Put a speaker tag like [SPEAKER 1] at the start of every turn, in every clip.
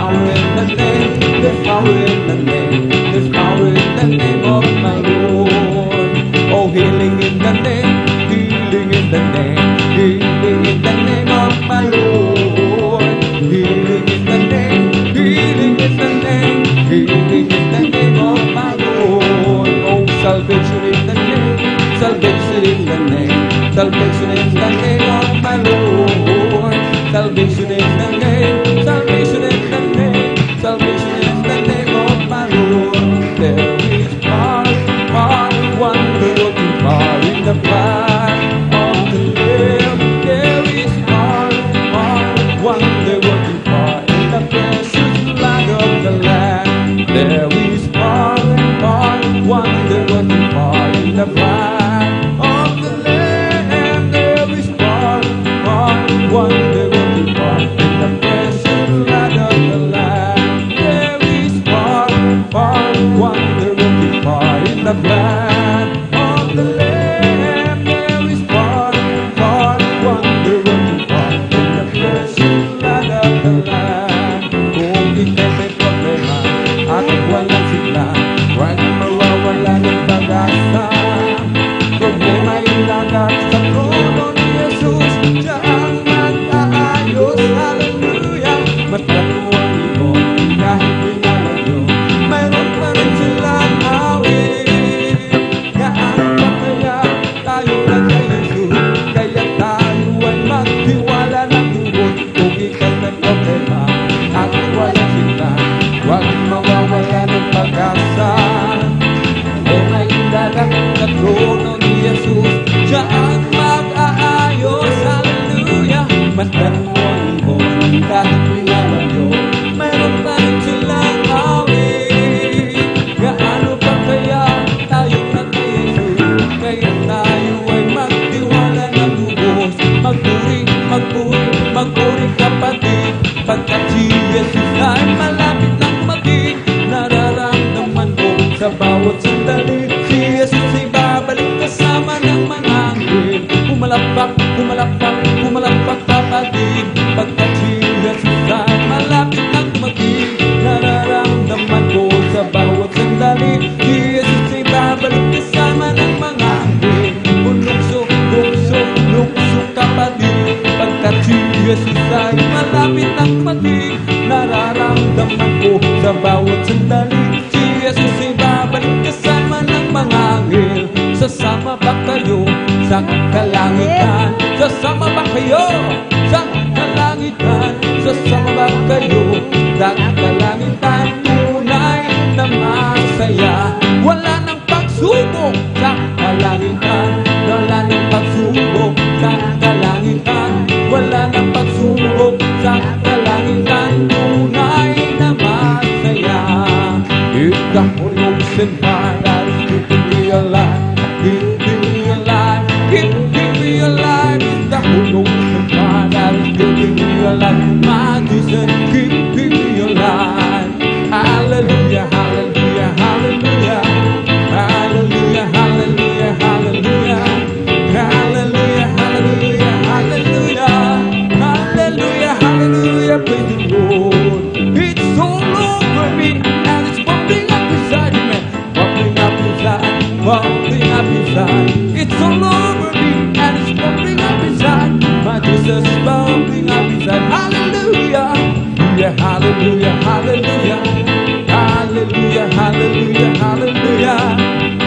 [SPEAKER 1] power in the name, there's power in the name, there's power in the name of my Lord. Oh, healing in the name, healing in the name, healing in the name of my Lord. Healing in the name, healing in the name, healing in the name of my Lord. Oh, salvation in the name, salvation in the name, salvation in the name of my Lord. Salvation in the name, salvation in the name, salvation in the name of my Lord. There is power, wonder working power in the blood of the Lamb. There is power, wonder working power in the precious blood of the Lamb. There is power, wonder working power in the blood of the Lamb. There is power, wonder working power in the precious blood of the Lamb. There is power, wonder working power in the blood of the Lamb. There is power, wonder working power in the precious blood of the Lamb. Kung ika'y may problema at walang sigla, huwag mawawala ng pag-asa. Problema'y ilagak sa trono ni Jesus, siyang mag-aayos. Hallelujah! Matamo ang ibon kahit pinalayo, mayroon pa rin silang hawin. Gaano pa kaya tayo na kay Jesus? Kaya tayo ay magtiwala ng lubos. Kung ika'y may problema at walang sigla, huwag mawawala ng pag-asa. Problema'y ilagak sa trono ni Jesus, siya ang mag-aayos. Hallelujah! Matamo ang ibon kahit pinalayo, mayroon pa rin silang hawin. Gaano pa kaya tayo na kay Jesus? Kaya tayo ay magtiwala ng lubos. Magpuri, magpuri, magpuri kapatid, pagkat si Jesus ay malapit nang dumating. Nararamdaman ko sa bawat sandali, si Jesus ay babalik kasama ng mga anghel. Pumalakpak, pumalakpak, pumalakpak kapatid, pagkat si Jesus ay malapit nang dumating. Nararamdaman ko sa bawat sandali, si Jesus ay babalik kasama ng mga anghel. Lukso, lukso, lukso kapatid, pagkat si Jesus ay malapit nang dumating. Nararamdaman ko sa bawat sandali, si Jesus ay babalik kasama ng mga anghel. Sasama ba kayo sa kalangitan? Sasama ba kayo sa kalangitan? Sasama ba kayo sa kalangitan? Tunay na masaya, wala nang pagsubok sa kalangitan. Wala nang pagsubok sa kalangitan. Wala nang pagsubok sa kalangitan. Tunay na masaya. If the Holy Ghost and fire is keeping me alive, keeping me alive, keeping me alive. If the Holy Ghost and fire is keeping me alive, my Jesus keeping me alive. Hallelujah, hallelujah, hallelujah, hallelujah, hallelujah, hallelujah, hallelujah, hallelujah, hallelujah, hallelujah, hallelujah. Praise the Lord. It's all over me and it's bubbling up inside me, man. Bubbling up inside, bubbling up inside. It's all over me and it's bubbling up inside. My Jesus is bubbling up inside. Hallelujah, hallelujah, hallelujah, hallelujah, hallelujah, hallelujah, hallelujah,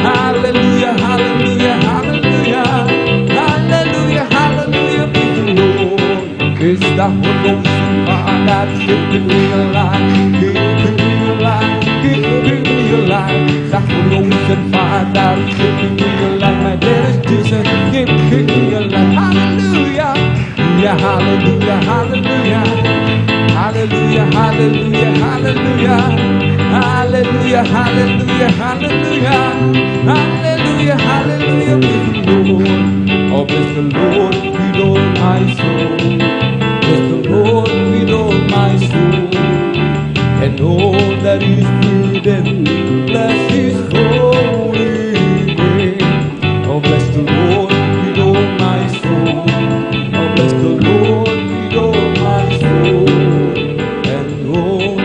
[SPEAKER 1] hallelujah, hallelujah, hallelujah, hallelujah. Praise the Lord. It's the Holy Ghost and fire that's keeping me alive, keeping me alive, keeping me alive. The Holy Ghost and fire that's keeping me alive. My dearest Jesus, keeping me alive. Hallelujah, yeah, hallelujah, hallelujah, hallelujah, hallelujah, hallelujah, hallelujah, hallelujah, hallelujah, hallelujah, hallelujah. Praise the Lord. Oh, bless the Lord with all my soul. Bless the Lord with all my soul, and all that is within me. Bless His holy name. Oh, bless the Lord with all my soul. Oh, bless the Lord with all my soul, and all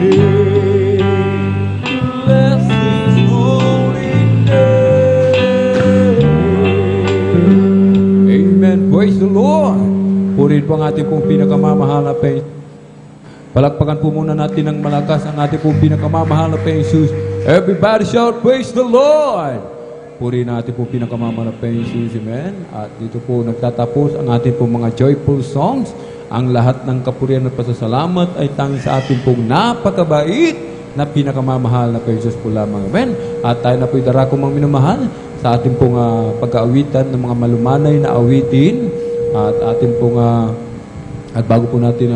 [SPEAKER 1] name. Bless His holy name. Amen. Praise the Lord. Purihin po ang ating pong pinakamamahal na Panginoon. Palakpakan po muna natin ng malakas ang ating pong pinakamamahal na Panginoon. Everybody shout, praise the Lord! Purihin natin po pinakamamahal na Panginoon. Amen. At dito po nagtatapos ang ating pong mga joyful songs. Ang lahat ng kapurihan at pasasalamat ay tanging sa ating pong napakabait na pinakamamahal na Panginoon po lamang. Amen. At tayo na po'y darakong mga minamahal sa ating pong pag-aawitan ng mga malumanay na awitin. At ating pong at bago po natin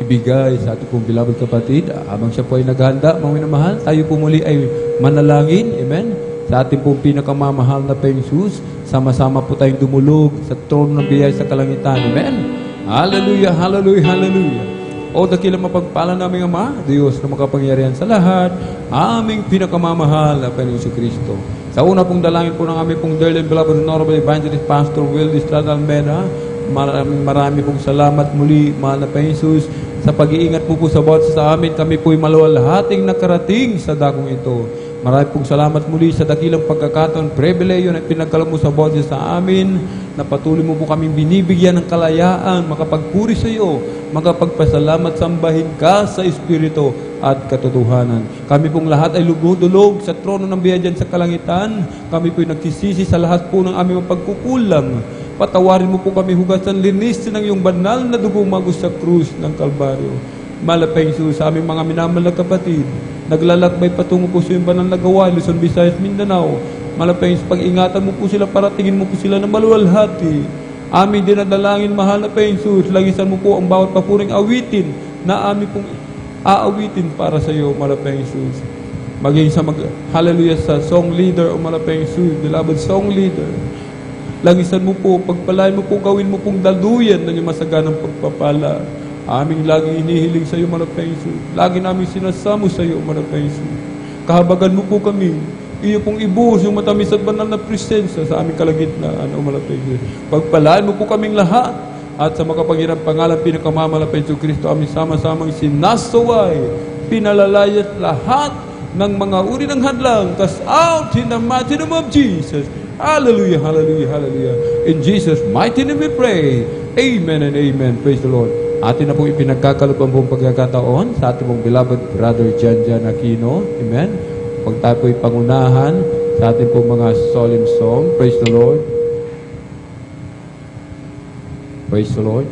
[SPEAKER 1] ibigay sa ating pong beloved kapatid, habang siya po ay naghahanda, mga minamahal, tayo po muli ay manalangin, amen, sa ating pong pinakamamahal na Panginoon. Sama-sama po tayong dumulog sa trono ng biyaya sa kalangitan, amen. Hallelujah, hallelujah, hallelujah. O dakilang mapagpala naming Ama, Diyos na makapangyarihan sa lahat, aming pinakamamahal na Panginoon Kristo. Sa una pong dalangin po ng aming pong dearly and beloved Honorable Evangelist Pastor Will Estrada Almeida, marami pong salamat muli, mahal na Panginoon, sa pag-iingat po sa bawat sa amin. Kami po'y maluwalhating nakarating sa dakong ito. Marami pong salamat muli sa dakilang pagkakataon, pribileyo na pinagkaloob mo sa bawat sa amin, na patuloy mo po kaming binibigyan ng kalayaan, makapagpuri sa iyo, makapagpasalamat, sambahin ka sa Espiritu at katotohanan. Kami pong lahat ay lugod-dulog sa trono ng biyaya dyan sa kalangitan. Kami po'y nagsisisi sa lahat po ng aming pagkukulang. Patawarin mo po kami, hugasan, linisin ng iyong banal na dugo magos sa krus ng Kalbaryo. Malapeng Jesus, sa aming mga minamahal na kapatid, naglalakbay patungo po sa iyong banal na gawain, Luzon, Visayas, Mindanao. Malapeng pag-ingatan mo po sila, para tingin mo po sila na maluwalhati. Aming dinadalangin, mahal na Jesus, lagisan mo po ang bawat papuring awitin na aming pong aawitin para sa iyo, malapeng Jesus. Maging sa hallelujah sa song leader o malapeng Jesus, beloved song leader. Langisan mo po, pagpalain mo po, gawin mo pong daluyan na yung masaganang pagpapala. Aming laging inihiling sa iyo, malapeng Jesus. Lagi namin sinasamo sa iyo, malapeng Jesus. Kahabagan mo po kami. Iyo pong ibuhos yung matamis at banal na presensya sa aming kalagitnaan, o malapeng Jesus. Pagpalain mo po kaming lahat. At sa makapangyarang pangalan, pinakamamahal Jesu Kristo, aming sama-samang sinasaway, pinalalayas lahat ng mga uri ng hadlang. Cast out in the mighty name of Jesus. Hallelujah, hallelujah, hallelujah. In Jesus' mighty name we pray. Amen and amen. Praise the Lord. Atin na pong ipinagkakaloob ang buong pagkakataon sa ating pong beloved Brother Jan Aquino. Amen. Pag tayo po'y pangunahan sa ating pong mga solemn song. Praise the Lord. Praise the Lord.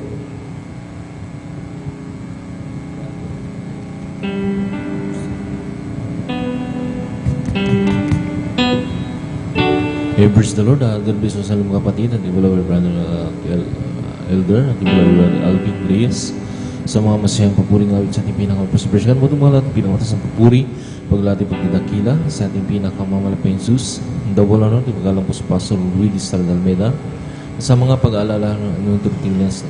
[SPEAKER 2] Hey, praise the Lord. God bless sa mga kapatid at beloved brother Elder at beloved brother Alvin Reyes sa mga masayang papuring awit sa ating pinakamasipirsikan mo itong mga lahat pinakamatas ng papuri paglati pagdidakila sa ating pinakamalapay Jesus. Double honor, ipagalang po sa Pastor Will Estrada Almeida sa mga pag-aalala ng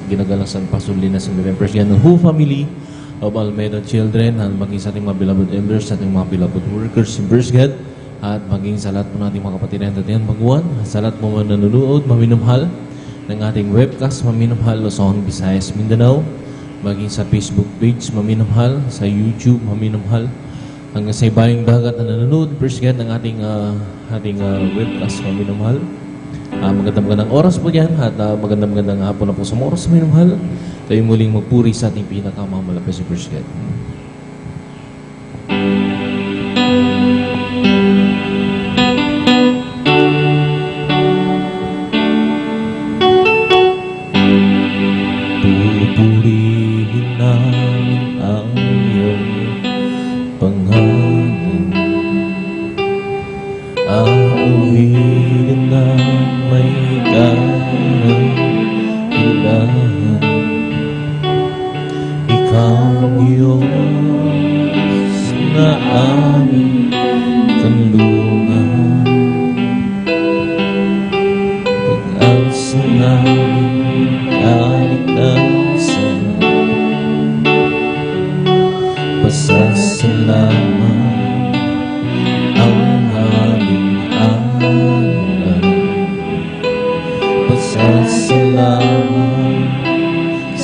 [SPEAKER 2] ginagalang sa Pastor Linas and the Empress yan, the whole family of Almeida children at maging sa ating mga beloved elders, sa ating mga beloved workers in Brisghead, at maging sa lahat po nating mga kapatid na datihan magwan, sa lahat mo man nanonood, maminamhal ng ating webcast, maminamhal Luzon, Visayas, Mindanao, maging sa Facebook page, maminamhal, sa YouTube, maminamhal, hanggang sa ibayang dagat na nanonood, Brisghead ng ating webcast, maminamhal. Magandang oras po yan, at magandang hapon na po sa mga oras, maminamhal. Tayo muling magpuri sa ating pinakamamalapay sa Brisghead.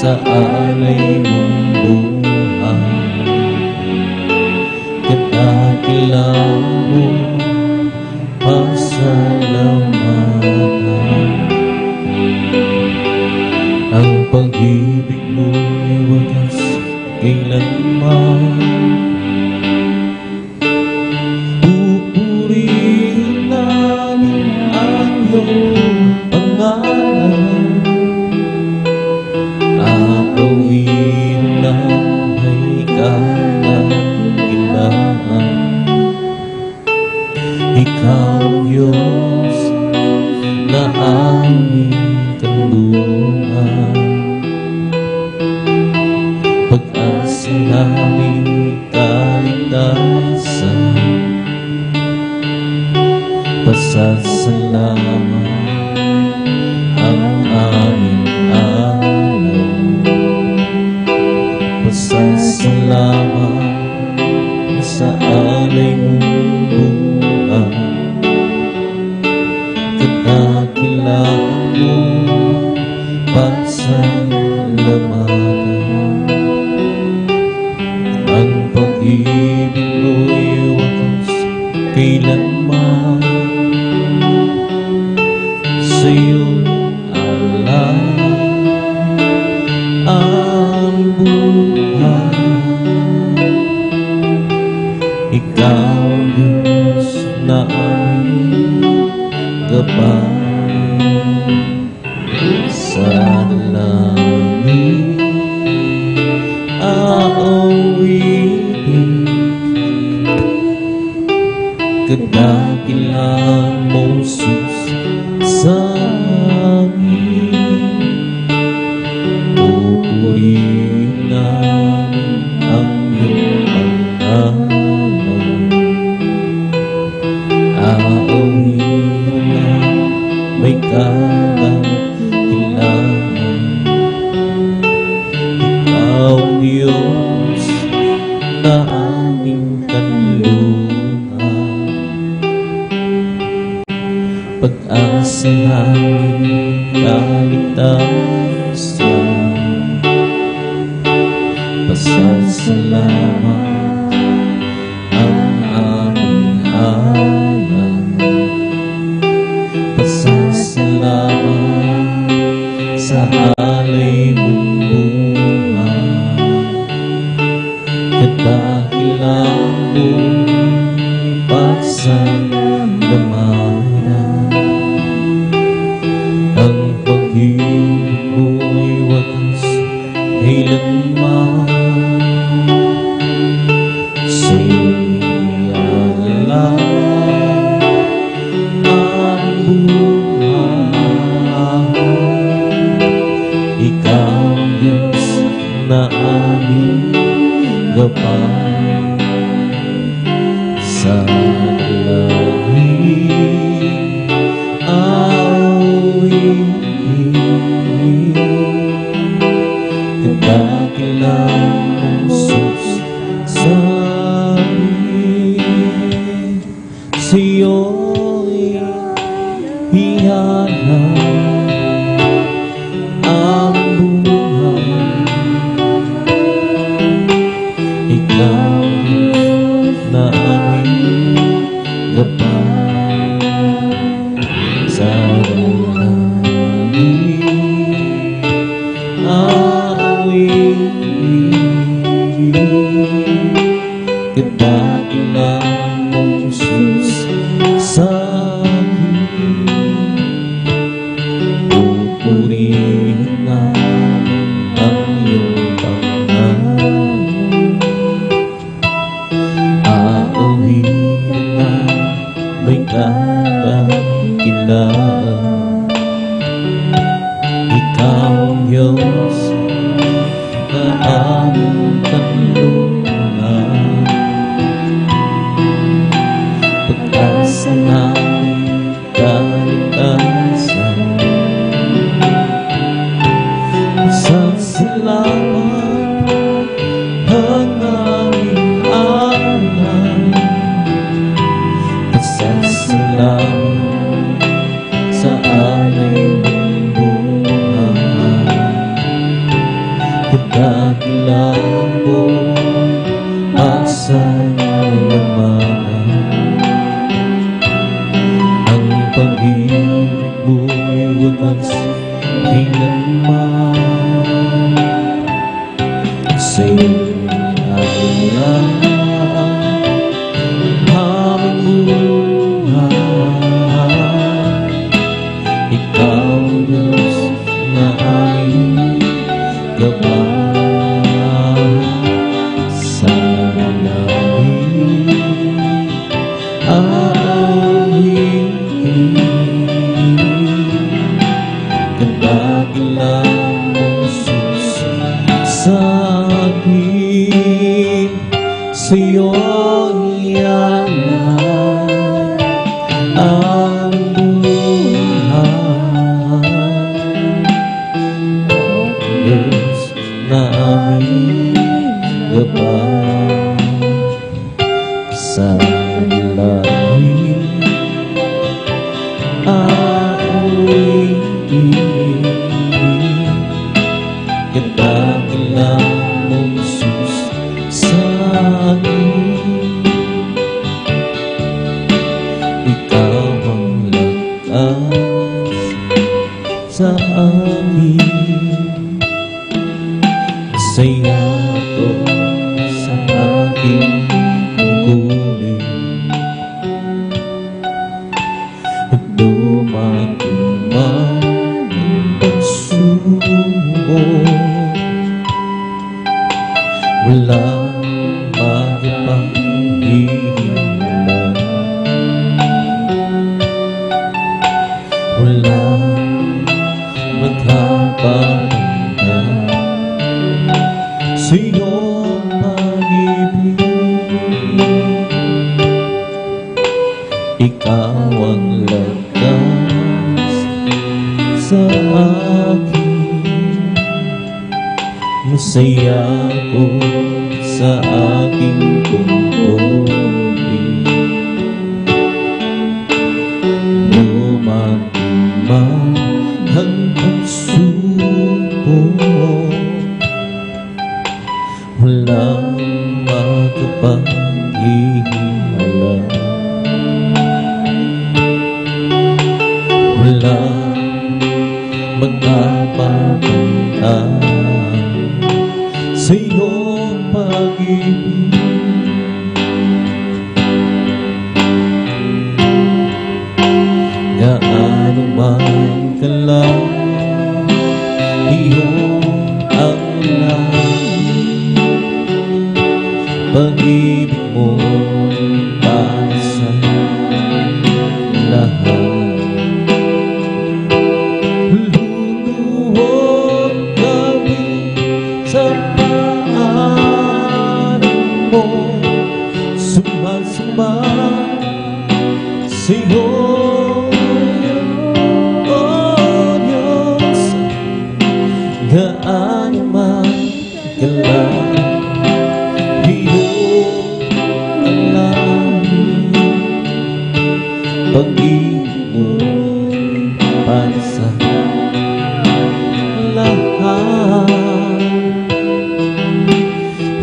[SPEAKER 2] Sa alay mong buhay dakilang mo pasalamatan. Ang pag-ibig mo'y wagas kailanman. Pupurihin namin ang iyong pangalan. Aawin na may kadakilaan. Ikaw, Diyos, na aming kanlungan. Pag-asa namin kaligtasan. Pasasalamat ang aming alam. Pasasalamat sa alay mong buhay. Kadakilaan mo pasalamatan. Ang pag-ibig mo'y wagas kailanman. Sa'yo'y alam ang buhay. Ikaw, Diyos, na aming gabay. Sa langit aawitin, kadakilaan mo, Sus, sa amin. Pupurihin namin ang iyong pangalan. Aawitin na may kadakilaan. Ikaw, Diyos, na aming kanlungan. Pag-asa namin kaligtasan. Pasasalamat ang aming alam. Pasasalamat sa alay mong buhay. Kadakilaan mo pasalamatan. Ang pag-ibig mo'y wagas kailanman. Sa'yo'y alam ang buhay. Ikaw, Diyos, na aming gabay. Sa langit aawitin, kadakilaan mo, Sus, sa amin. Sa'yo'y ihahalal ang buhay. Ikaw na aming gabay. Sa langit aawitin, kadakilaan mo, Sus, sa amin. Pupurihin namin ang iyong pangalan. Aawitin na may kadakilaan. Ikaw, Diyos, na aming kanlungan. sa'yo ialay ang buhay. Diyos na aming gabay sa langit, aawit-ibig, kadakilang mong Isus sa akin. Ikaw ang lakas sa akin, saya ko sa aking tungkulin. At dumating man ang pagsubok, walang makapanghihinala, walang magkapanghinala sa iyong pag-ibig. Ikaw ang lakas sa akin, masaya ko sa aking tungkulin. Dumating man ang pagsubok, walang makapanghihinala, walang magkapagantay sa iyong pag-ibig. Gaano man kalaki iyong ang langit, pag-ibig mo'y pasa lahat. Luluhod kami sa paanan mo, sumasamba sa iyo, oh Diyos. Gaano man kalaki iyong ang langit, pag-ibig mo'y para sa lahat.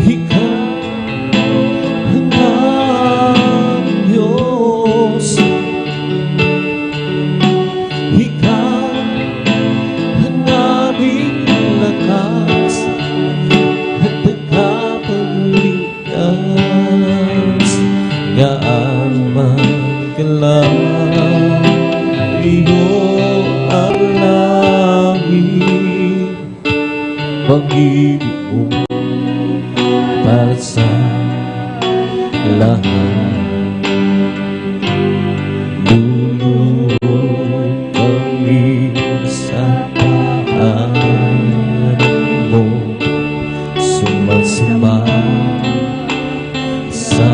[SPEAKER 2] Ikaw ang aming Diyos, ikaw ang aming lakas at nagkapagligtas. Gaano man kalaki iyong ang langit, pag-ibig mo para sa lahat. Luluhod kami sa paanan mo, sumasamba sa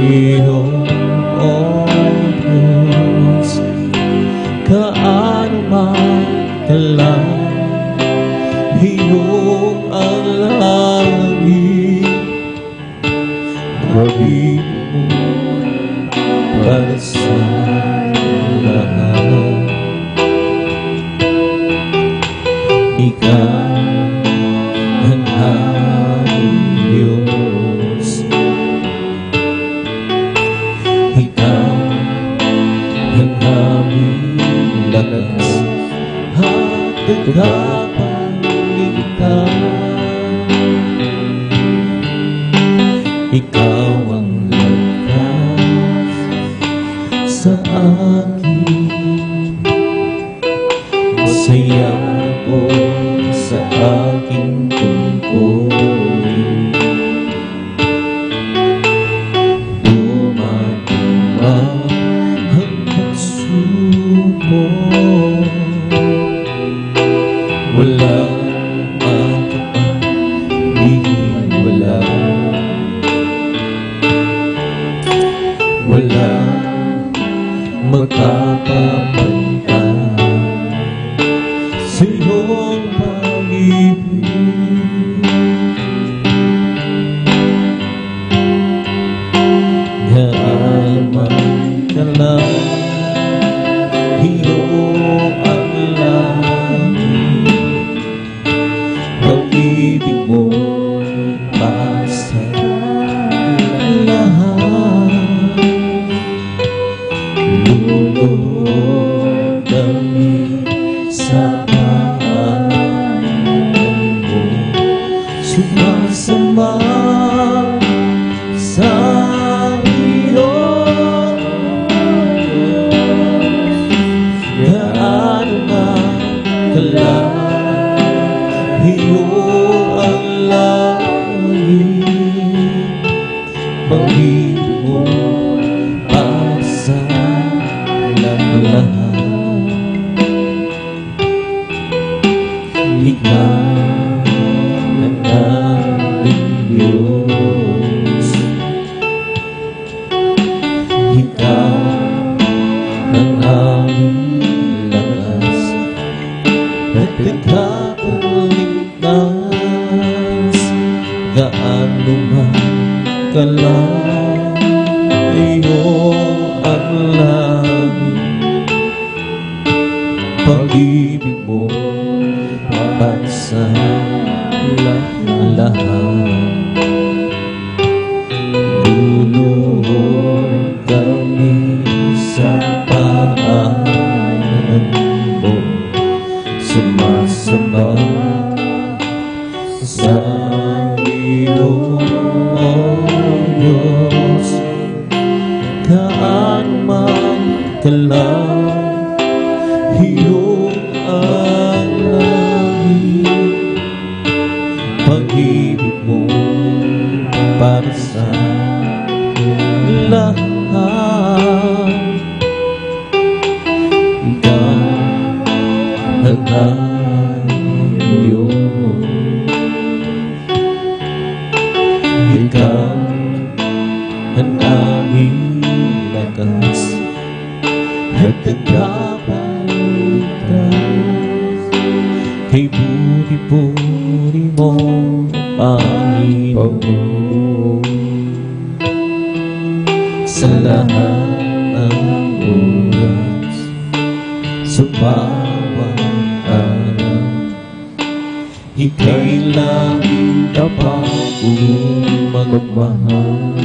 [SPEAKER 2] iyo, oh Diyos. Gaano man kalaki iyong ang langit, pag-ibig mo para sa lahat. Ikaw ang aming Diyos, ikaw ang aming lakas at nagkapagligtas. Ikaw ang lakas sa akin, masaya ko sa aking tungkulin. Dumating man ang pagsubok, walang makapanghiwala, pag-ibig mo para sa lahat. Ikaw ang aming Diyos. Ikaw ang aming lakas at tagapagligtas. Gaano man kalayo ang langit, pag-ibig mo para sa lahat. Luluhod kami sa paanan mo, sumasamba sa iyong Diyos. Gaano man kalayo ang langit, pag-ibig mo para sa lahat. Ikaw ang aming Diyos. Ikaw ang aming lakas at tagapagligtas. Kay puri-puri mo, Panginoon, sa lahat ng oras, sa bawat araw. Ika'y laging tapat kong magmahal.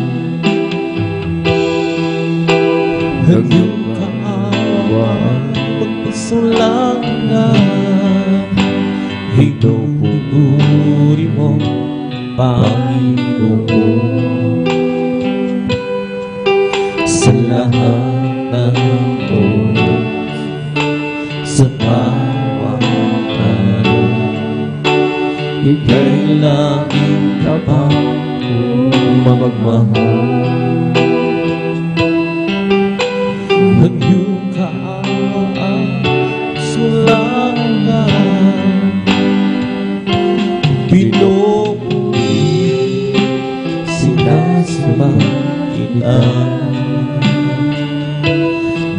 [SPEAKER 2] Ang iyong kaawa magpasalangan, pinupuri mo, Panginoon, sa lahat ng oras, sa bawat araw. Ika'y laging tapat kong magmahal. Ang iyong kaawaan sulangan, pinupuri, sinasamba kita.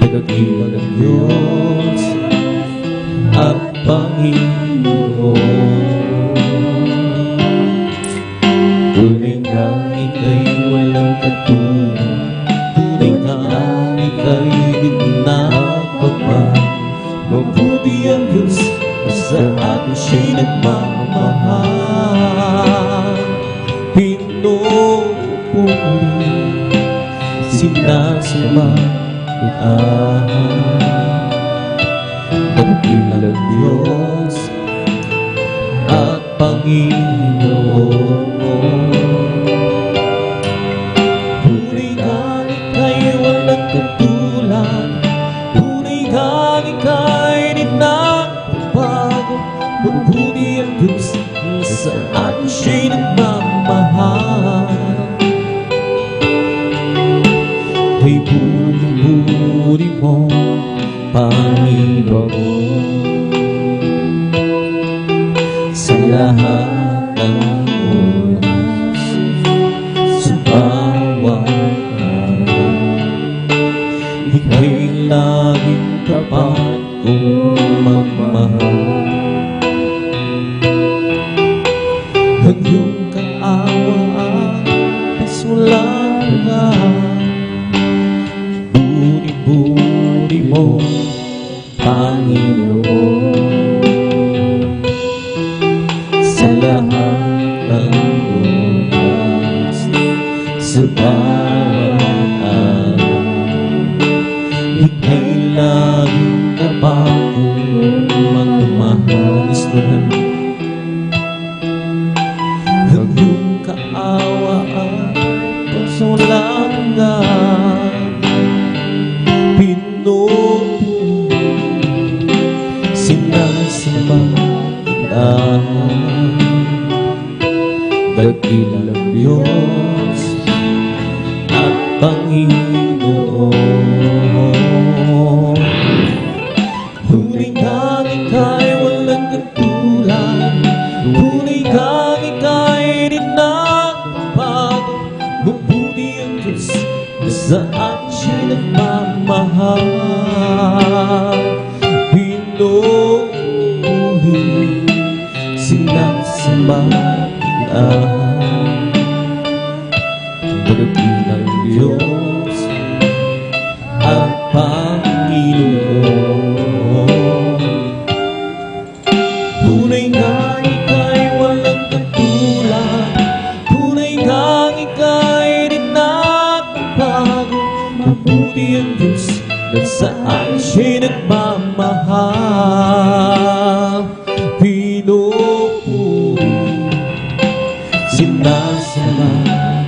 [SPEAKER 2] Dakilang ng Diyos at Panginoon, tunay nga ika'y walang katulad, tunay nga ika'y di pinapagmahal. Mabuti ang Diyos na sa atin siya'y nagmamahal. Pinupuri, sinasamba kita. Dakilang Diyos at Panginoon, tunay nga ika'y walang katulad, tunay nga ika'y di nagbabago. Mabuti ang Diyos na sa atin siya'y nagmamahal. Ay puri-puri mo, Panginoon, sa lahat ng oras, sa bawat araw. Ika'y laging tapat kong magmahal. Ang iyong kaawaan pasulangan, buri-buri mo, Panginoon, sa lahat ng oras, sa bawat araw. Ika'y laging tapat kong magmahal. Ang iyong kaawaan pasulangan, sinasamba kita. Dakilang Diyos Panginoon. Tunay kang ika'y walang katulad, tunay kang ika'y di nagbabago. Mabuti ang Diyos na saan siya nagmamahal. Pinupuri, sinasamba kita, dakilang Diyos at Panginoon. Tunay nga ika'y walang katulad, tunay nga ika'y di nagbabago. Mabuti ang Diyos na saan siya'y nagmamahal. Pinupuri, sinasamba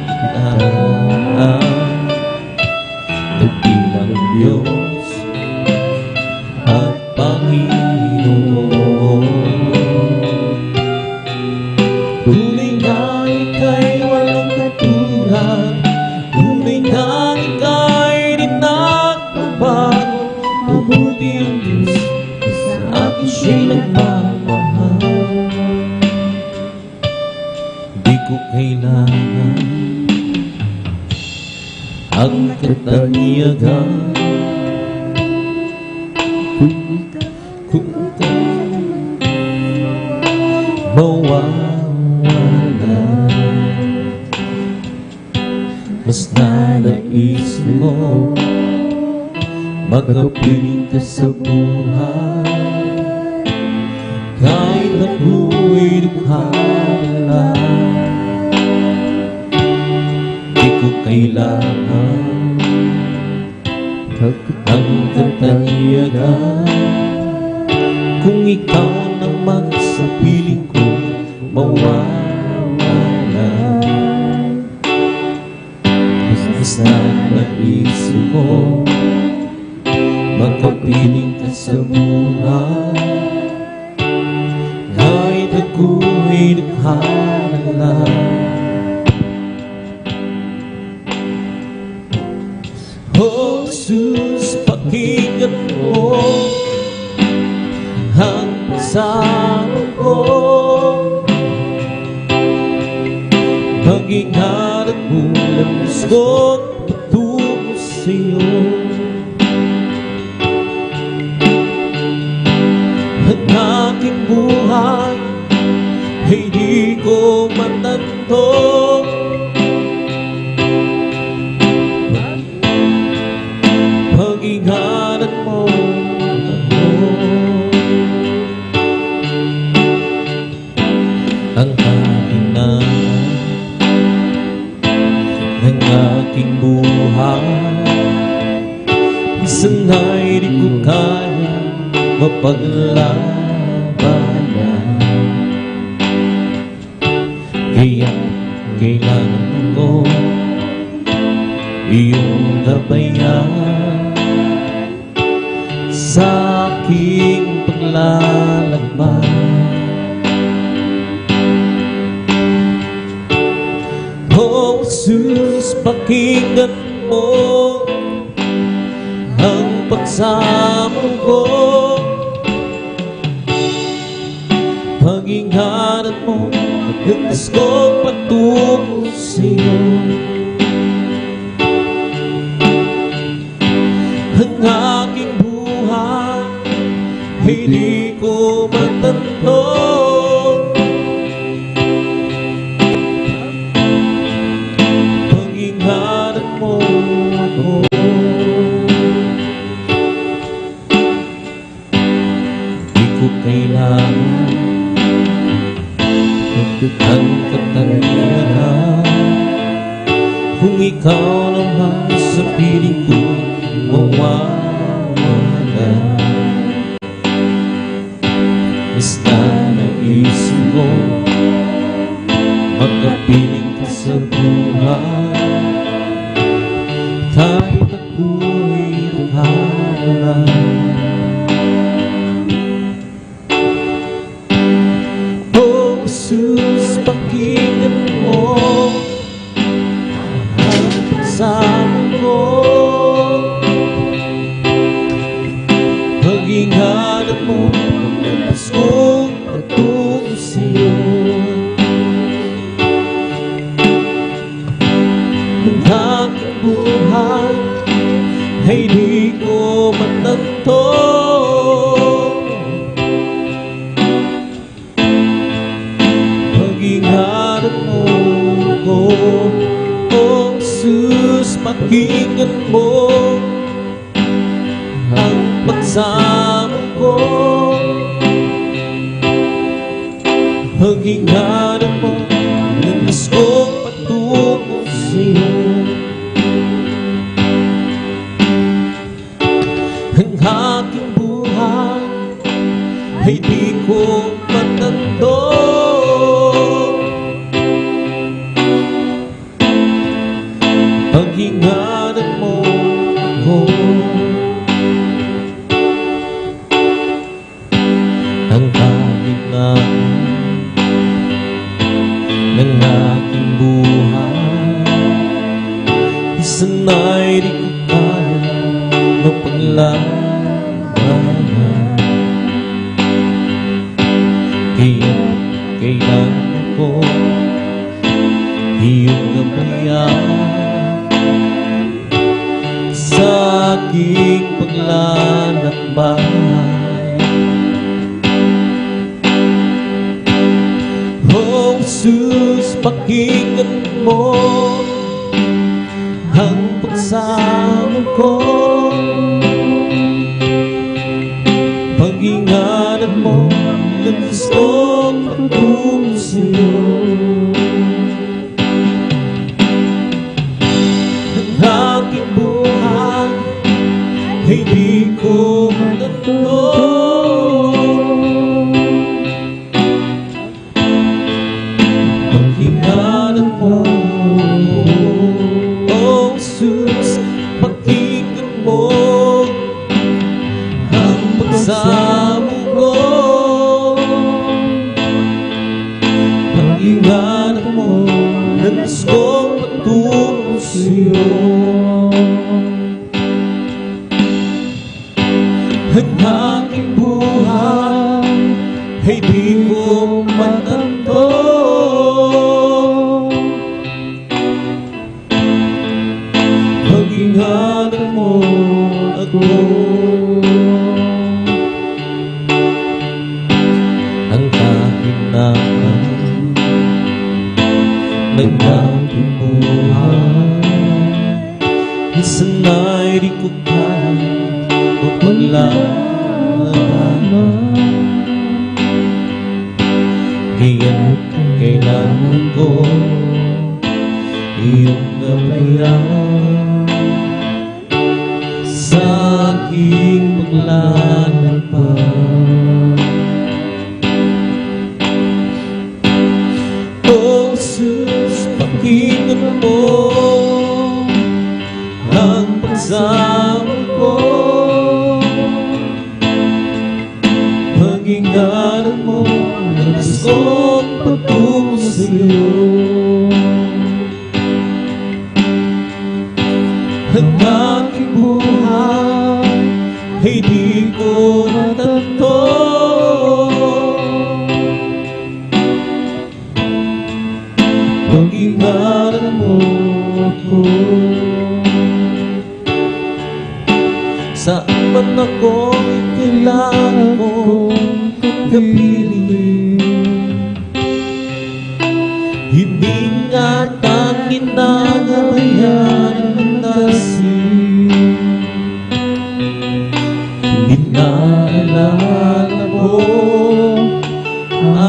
[SPEAKER 2] kita, dakilang Diyos at Panginoon. Tunay nga ika'y walang katulad, tunay nga ika'y di nagbabago. Mabuti ang Diyos na sa akin siya'y nagmamahal. Di ko kailangan ang katangiagan, kung ikaw mawawala. Mas nais mo magkapiling ka sa buhay, kahit ako'y dukhala. Di ko kailangan ang katangiagan, kung ikaw naman sa piling ko mawawala. Mas nais mo magkapiling ka sa buhay, kahit ako'y naghala. Oh Jesus, pakinggan mo ang pagsamo ko, pag-ingatan mo lang gusto't patungo sa'yo. Ang aking buhay ay di ko matanto, pag-ingatan mo ako. Ang kahinaan ng aking buhay, minsan ay di ko kaya mapaglabanan. Kaya kailangan ko iyong gabayan sa aking paglalakbay. Oh Jesus, pakinggan mo ang pagsamo ko, pag-ingatan mo ang gusto patungo sa'yo. Ang aking buhay ay di ko matanto, pag-ingatan mo ako. Di ko kailangan ang katangianan, kung ikaw naman sa piling ko mawawala. Basta naisip mo magkapiling ka sa buhay, kahit ako'y dukhala. Oh Jesus, pakinggan mo ang pagsamo buhay ay di ko matanto. Pag-ingatan mo ko, O Jesus, pakinggan mo ang pagsamo ko. Pag-ingatan mo ang gusto patungo sa'yo. Ang aking buhay ay di ko matanto. Pag-ingatan mo ako. Ang kalinawan ng aking buhay, isana'y di ko kaya mapaglabanan. Kaya kailangan ko iyong gabayan sa aking paglalakbay. Oh Jesus, pakinggan mo ang pagsamo ko. Pag-ingatan mo ang gustong patungo sa'yo. Ang aking buhay ay di ko matanto. Pag-ingatan mo, O Jesus, pakinggan mo ang pagsamo ko. Pag-ingatan mo ang gustong patungo sa'yo. Ang aking buhay ay di ko matanto. Pag-ingatan mo ako. Ang kahinaan ng aking buhay, isana'y di ko kaya mapaglabanan. Kaya't kailangan ko iyong gabayan sa aking paglalakbay. Oh Jesus, pakinggan mo ang pagsamo ko. Pag-ingatan mo ang gustong patungo sa'yo. Ang aking buhay ay di ko matanto. Pag-ingatan mo ako. Saan man ako, kailangan kong kapiling. Hindi nga tanging nagabayan ng dasin. Inaalala mo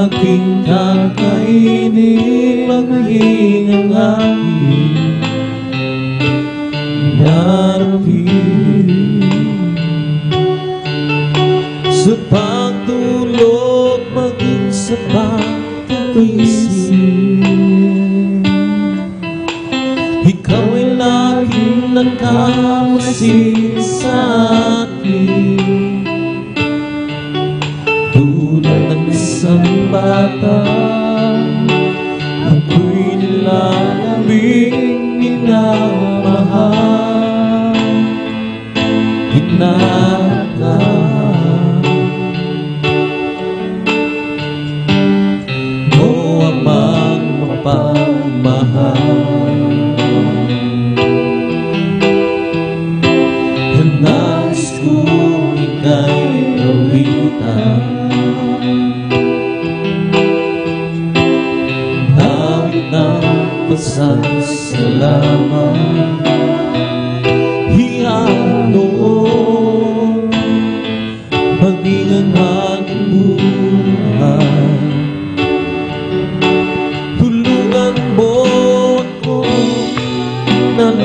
[SPEAKER 2] aking kakainin, maging ang aking narapin. Sa pagtulog, maging sa pagkagising, ikaw ay laging nakamasid sa akin. Tulad ng isang bata, ako'y nilalabing minamahal. Hinahangad mo amang mapagmahal.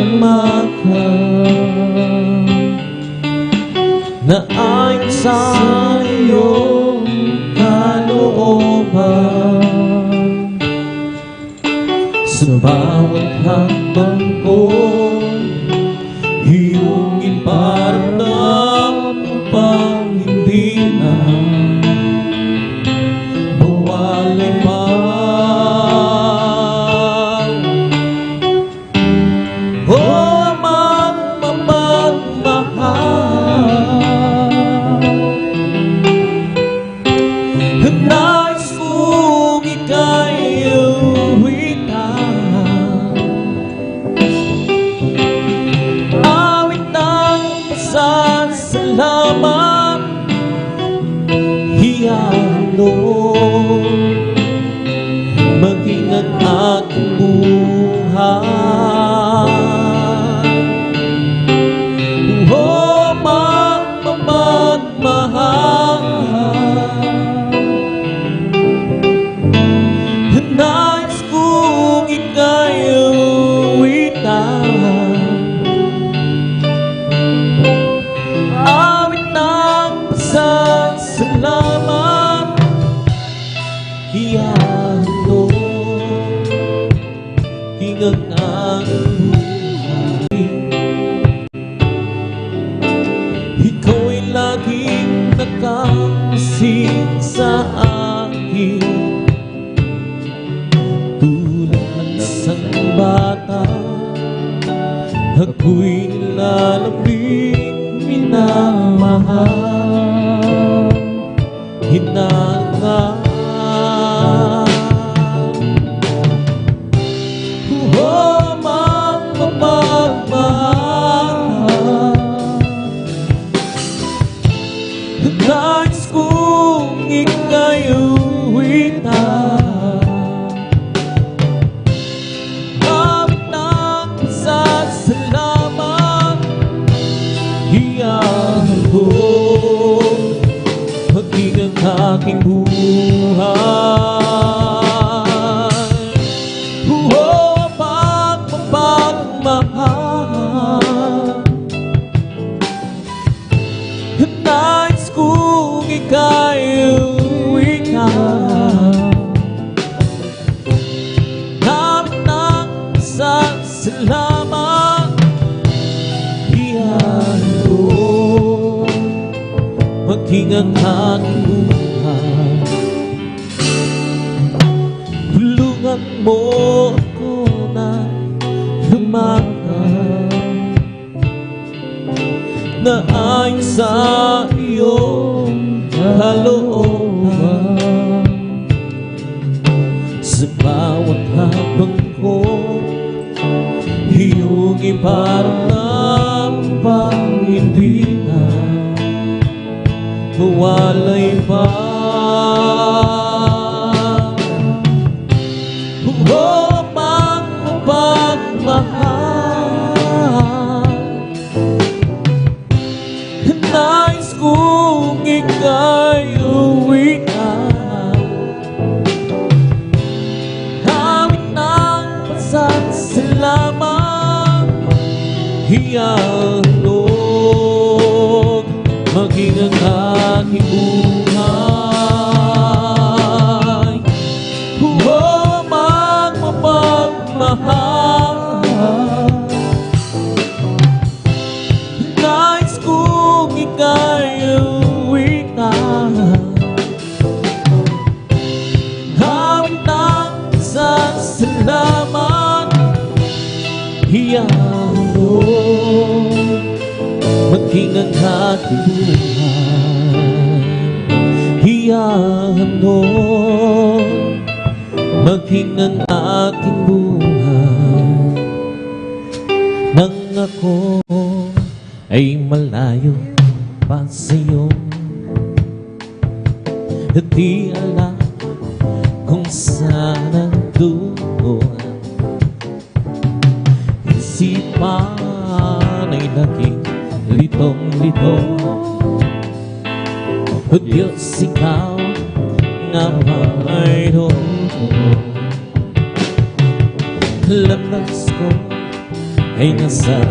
[SPEAKER 2] lumakad na ayon sa iyong kalooban. Sa bawat hakbang ko, iyong iparamdam upang hindi na mawalay pa. O Amang mapagmahal, nais kong ika'y awitan, awit ng pasasalamat, ialok maging ang aking buhay. O mapagmahal, nais kong ika'y awitan, awit ng pasasalamat, ialok hinggang ang buhay. Ikaw ay laging nakamasing sa akin, tulad ng isang bata. Ako'y nilalambing, minamahal, hinangaan. O mapagmahal, nais kong ika'y awitan, awit ng pasasalamat, ialok maging ang aking buhay. O pagmamahal, nais kong ika'y awitan, awit ng pasasalamat, ialok maging ang aking buhay. Tulungan mo ako na lumakad na ayon sa iyong kalooban. Sa bawat habang ko, iyong iparamdam pang hindi na mawalay pa. O mapagmahal, nais kong ika'y awitan, awit ng pasasalamat, ialok maging ang aking buhay. O mapagmahal, nais kong ika'y awitan, awit ng pasasalamat, ialok maging ang aking buhay. Ialok maging ang aking buhay. Nang ako ay malayo pa sa'yo, at di alam kung saan ang doon. Isipan ay naging litong-lito, o Diyos, ikaw nga may doon. Lakas ko ay nasa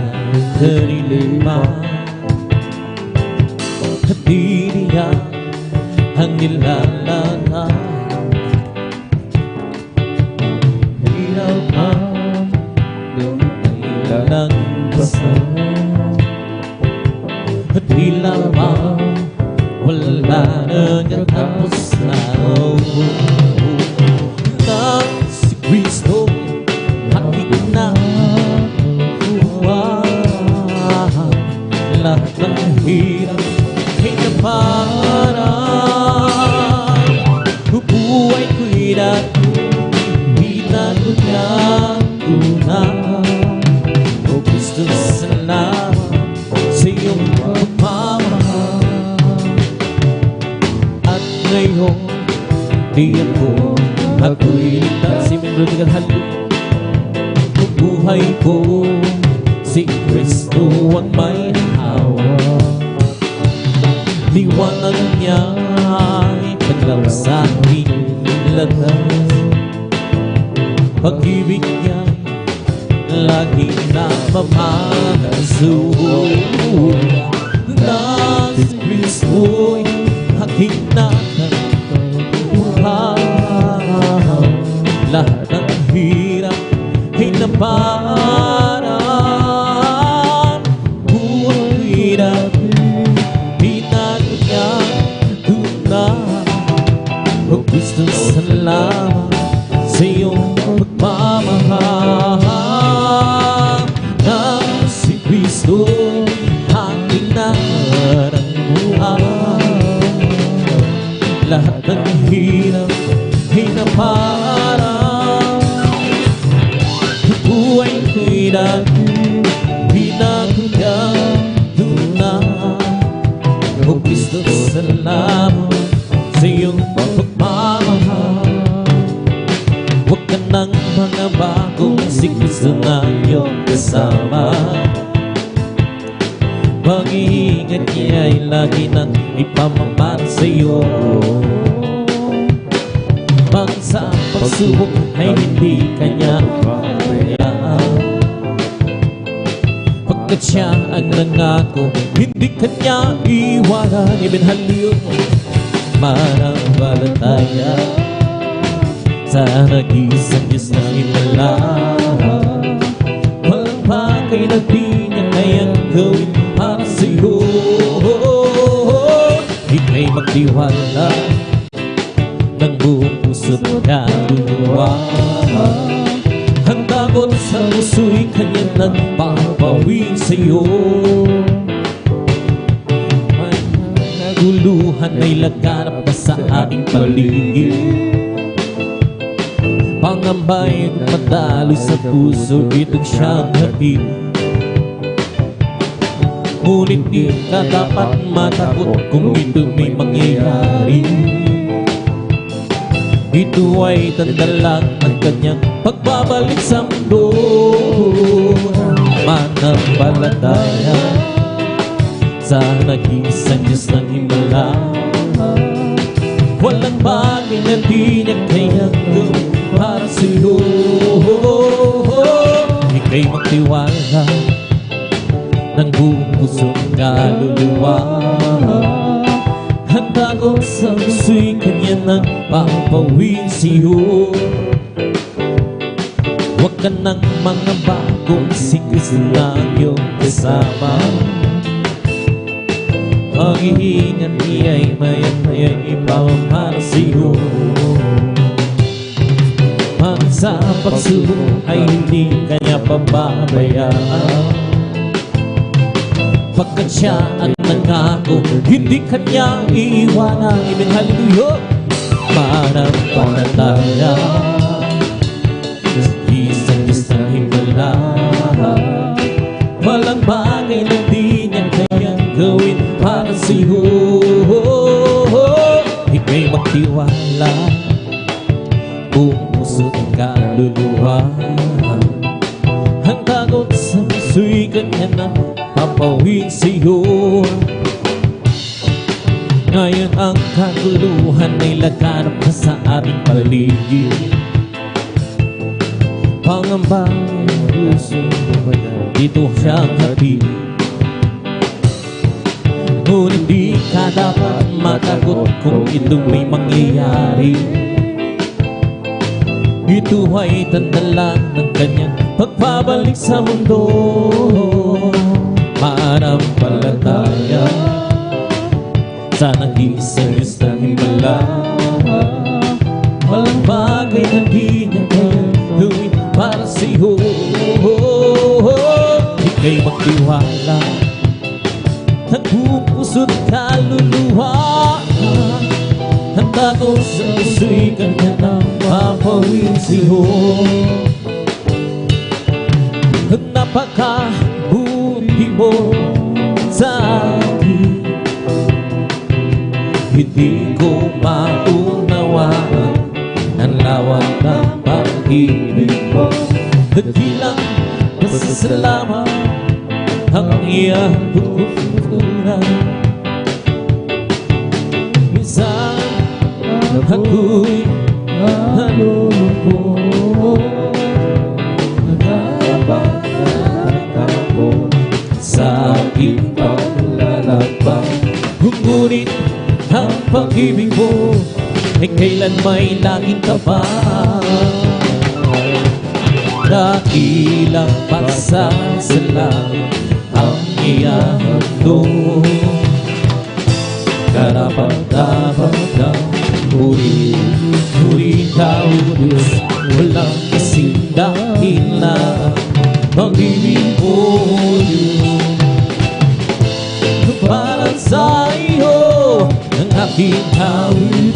[SPEAKER 2] kadiliman at di niya ang nilalakad. Hirap ang ilang basa at tila ba wala na katapos na. Nang si Kristo aking na lahat ng hirap ay naparang bubuhay ko'y dati binago niya tunay. O Kristo, salamat sa iyong pagmamahal. At ngayon di ako'y ligtas. Si Mindro de Galhalo, buhay ko si Kristo ang may hawa. Liwanag niya ay paglaw sa aking lakas. Pag-ibig niya lagi na mamahasuhan. Na si Kristo'y aking nakatuhan. Lahat ng hirap ay naparang buhay dati binago niya tunay. O Kristo, salamat sa iyong pagmamahal. Na si Kristo aking naramdaman. Lahat ng hirap ay naparang buhay ko'y dati binago niya tunay. O Kristo, salamat sa iyong pagmamahal. Huwag ka nang mangamba kung si Kristo na iyong kasama. Pag-iingat niya ay lagi nang ipamamahal sa iyo. Pag sa pagsubok ay hindi kanya pabayaan. Pagkat siya ang nangako, hindi kanya iwanan. Ibinhaliw mananampalataya sa nag-iisang Diyos na himala. Walang bagay na di niya kayang gawin para sa'yo. Ika'y magtiwala ng buong puso't kaluluwa. Handa ko sa puso'y kanya nagpapawin sa'yo. May naguluhan ay laganap pa sa ating paligid. Pangamba'y madaloy sa puso, itong siyang hatid. Ngunit di ka dapat matakot kung ito may mangyayari. Ito ay tanda lang ng kanyang pagbabalik sa mundo. Manampalataya sa nag-iisang Diyos ng himala. Walang bagay na di niya kayang gawin para sa'yo. Ika'y magtiwala ng buong pusong kaluluwa. Handa ko sa puso'y kanya nang papawin sa'yo. Huwag ka nang mangamba kung si Kristo na iyong kasama. Pag-iingat niya'y mayan-mayan ipamamahal sa'yo. Pag sa pagsubok ay hindi kanya pababayaan. Pagkat siya ang nangako, hindi kanya iiwanan. Amen, hallelujah. Manampalataya sa isang Diyos na himala. Walang bagay na di niya kayang gawin para sa'yo. Ika'y magtiwala, buong puso't kaluluwa. Handa ko sa puso'y kanya na papawin sa'yo. Ngayon ang kaguluhan ay laganap na sa ating paligid. Pangambang puso dito siyang hatid. Ngunit di ka dapat matakot kung ito may mangyayari. Ito ay tanda ng kanyang pagpabalik sa mundo. Maanampalataya sa nag-iisayos ng himala. Walang bagay na di niya gawin para sa'yo. Ika'y magtiwala ng buong puso't kaluluwa. Handa ko sa puso'y kanya nang mapawin sa'yo. Napakabuti mo sa akin, hindi ko maunawaan ang lawak ng pag-ibig mo. Nagbilang pasasalamat ang iyang tutunan. Minsan ako'y nalulungkot, nagkakatakot sa aking paglalakbay. Ngunit ang pag-ibig mo ay kailan may laging tapat. Dakilang pasasalamat ang iyang handog. Karapat-dapat ng puri daw Diyos. Walang kasing dakilang pag-ibig mo, Diyos. Para sa iyo ang aking hawin.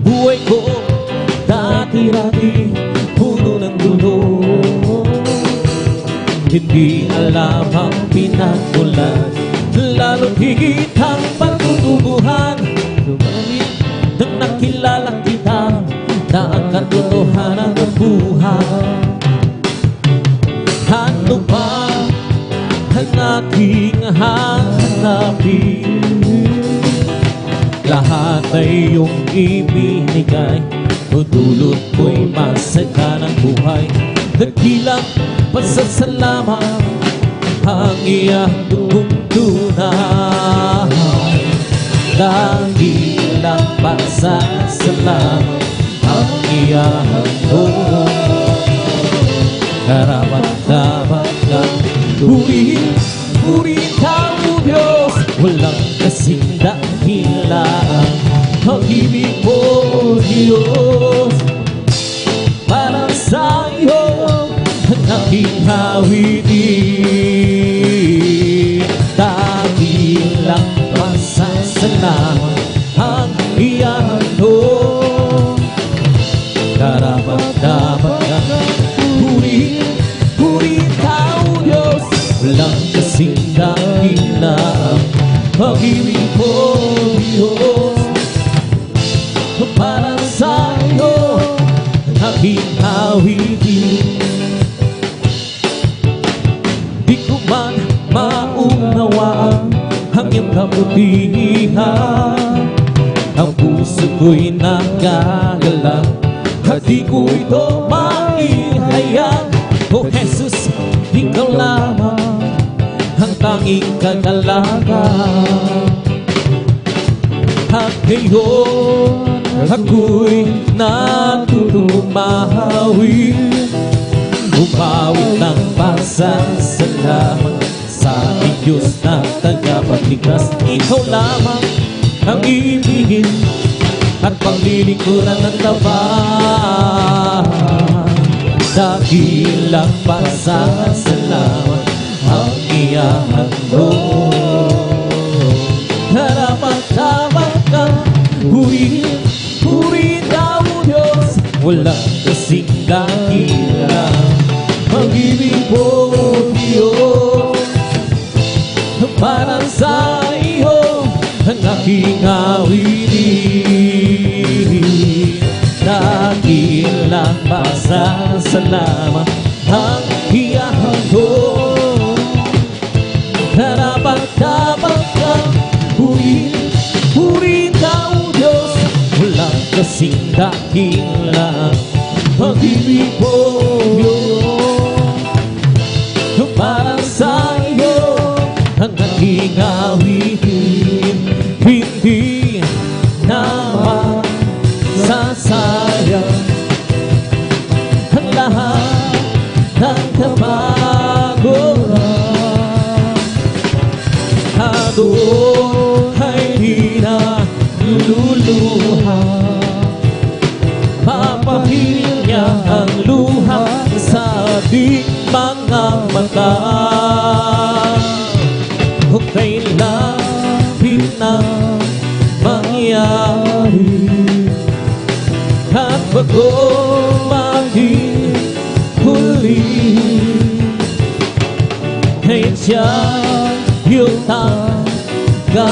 [SPEAKER 2] Buhay ko dati-dati puno ng gulo. Hindi alam ang pinagmulan, lalo't higit ang pagtutubuhan. Nang nakilala kita na ang katotohanan ng buhay. Ano ba ang aking hanapin? Lahat ay iyong ibinigay, dudulot ko'y masaya ng buhay. Dakilang pasasalamat ang iyang tunay. Dakilang pasasalamat ang iyang tunay. Karapat-dapat ng purihin ka, O Diyos. Walang kasing dakilang pag-ibig mo, Diyos. Para sa iyo ang aking hawitin. Dakilang pasasalamat ang iyang handog. Karapat-dapat ng purihin ka, O Diyos. Walang kasing dakilang pag-ibig mo, Diyos. Para sa iyo ang aking hawitin. Di ko man maunawaan ang iyong kabutihan. Ang puso ko'y nagagalang at di ko ito maihayag. O Jesus, ikaw lamang ang tanging kagalakan. At ngayon ako'y natutumawi, umawit ng pasasalamat sa ating Diyos na tagapagligtas. Ikaw lamang ang ibigin at paglilingkuran ng tapat. Dakilang pasasalamat ang iyang handog. Karapat-dapat kang purihin ka, O Diyos. Walang kasing dakilang pag-ibig mo, Diyos. Para sa iyo ang aking hawitin. Dakilang pasasalamat ang iyang handog. Karapat-dapat kang purihin ka, O Diyos. Walang kasing dakilang pag-ibig mo, Diyos. nagkapaguran at doon ay di na luluha. Papahirin niya ang luha sa ating mga mata. Kung kailan na mangyari at bago maging huli, ay siya yung tanggapin.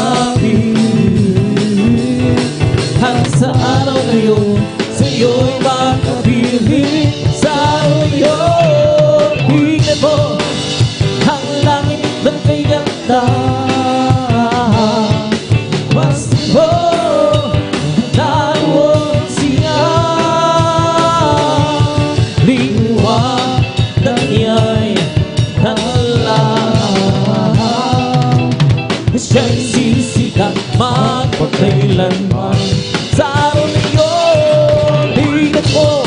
[SPEAKER 2] At sa araw na yun, sa'yo'y makapili. Sa araw na yun, tingnan mo ang langit na may ganda. Mas mo naroon siya, liwanag niya'y nangalaw. Siya'y sisikat magpagkailanman. Sa araw na yun, tingnan mo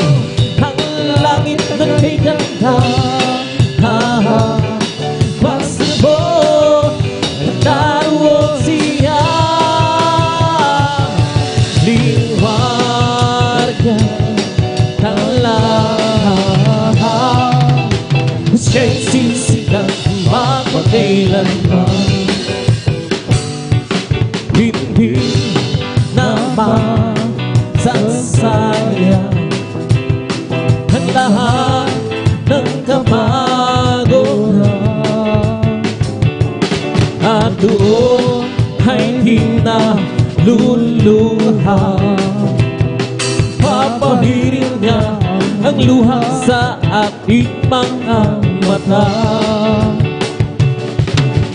[SPEAKER 2] ang langit na may ganda. Mas mo naroon siya, liwanag niya'y nangalaw. Siya'y sisikat magpagkailanman. Hindi naman sasayang ang lahat ng kamaguran at doon ay di na luluha. Papahirin niya ang luha sa ating mga mata.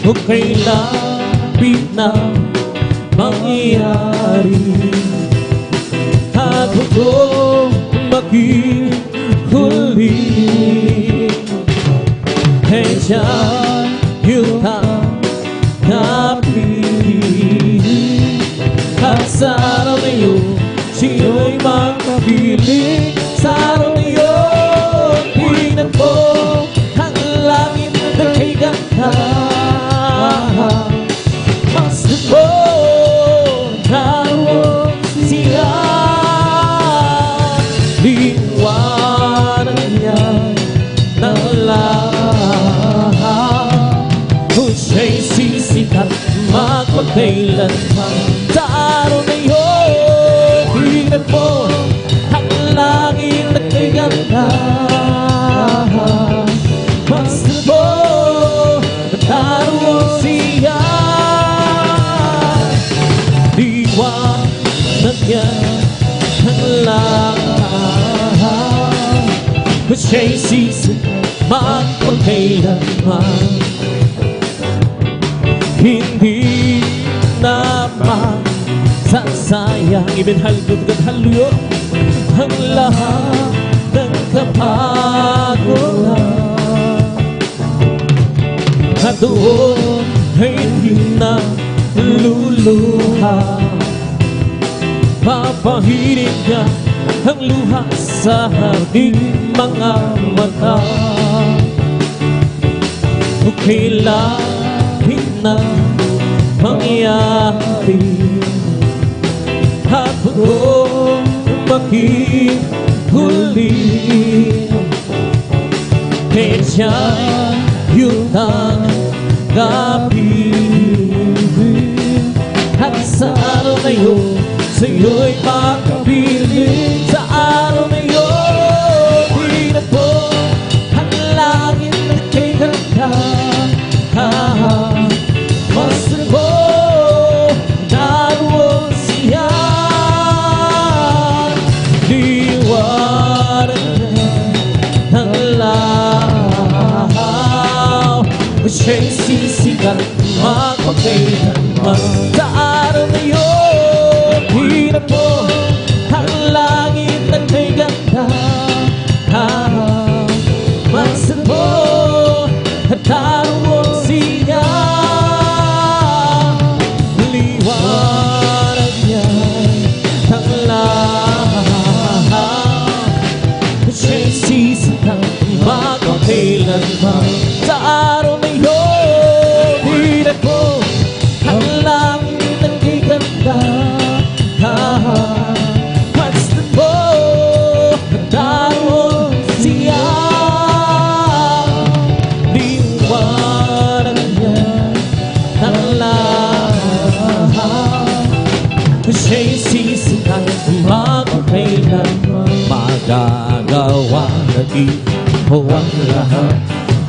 [SPEAKER 2] Kung kailan na mangyari at kung maging huli, ay siya yung tanggapin. At sa araw na yun, siya'y makapili. Sa araw na yun, tingnan mo ang langit na may ganda. Mas mo naroon siya, liwanag niya'y nangalaw. Kung siya'y sisikat magpagkailanman. Sa araw na yun, tingnan mo ang langit na may ganda. Mas mo naroon siya, liwanag niya'y nangalaw. Kung siya'y sisikat magpagkailanman. Hindi naman sasayang, hallelujah, ang lahat ng kapaguran at doon ay hindi na luluha. Papahirin niya ang luha sa ating mga mata. Kung kailan na mangyari at kung maging huli, kaya siya yung tanggapin. At sa araw na yun, sa'yo'y makapili. Sa araw na yun, tingnan mo ang langit na may ganda. Mas mo naroon siya, liwanag niya'y nangalaw. Siya'y sisikat magpagkailanman. Sa araw na yun, tingnan mo ang langit na may ganda. Mas mo naroon siya, liwanag niya'y nangalaw. Siya'y sisikat magpagkailanman. lamang sa araw na yun. Hindi ko ang langit ang giganda. Masdan mo, nagdaroon siya. Liwanag niya ng lahat. Siya'y sisikat magpapailan, magagawa na di mo ang lahat.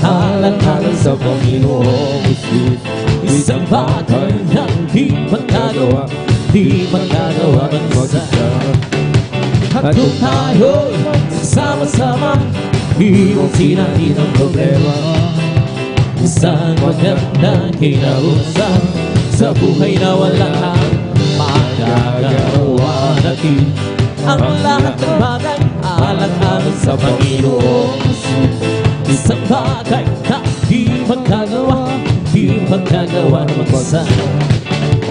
[SPEAKER 2] Alang-alang sa Panginoong Isus, isang bagay na di magagawa, di magagawa mag-isa. At kung tayo'y sama-sama, iwasin natin ang problema. Isang magandang kinausap sa buhay na walang magagawa natin. Ang lahat ng bagay alang-alang sa Panginoong Isus, isang bagay na di magagawa, di magagawa ng mag-isa.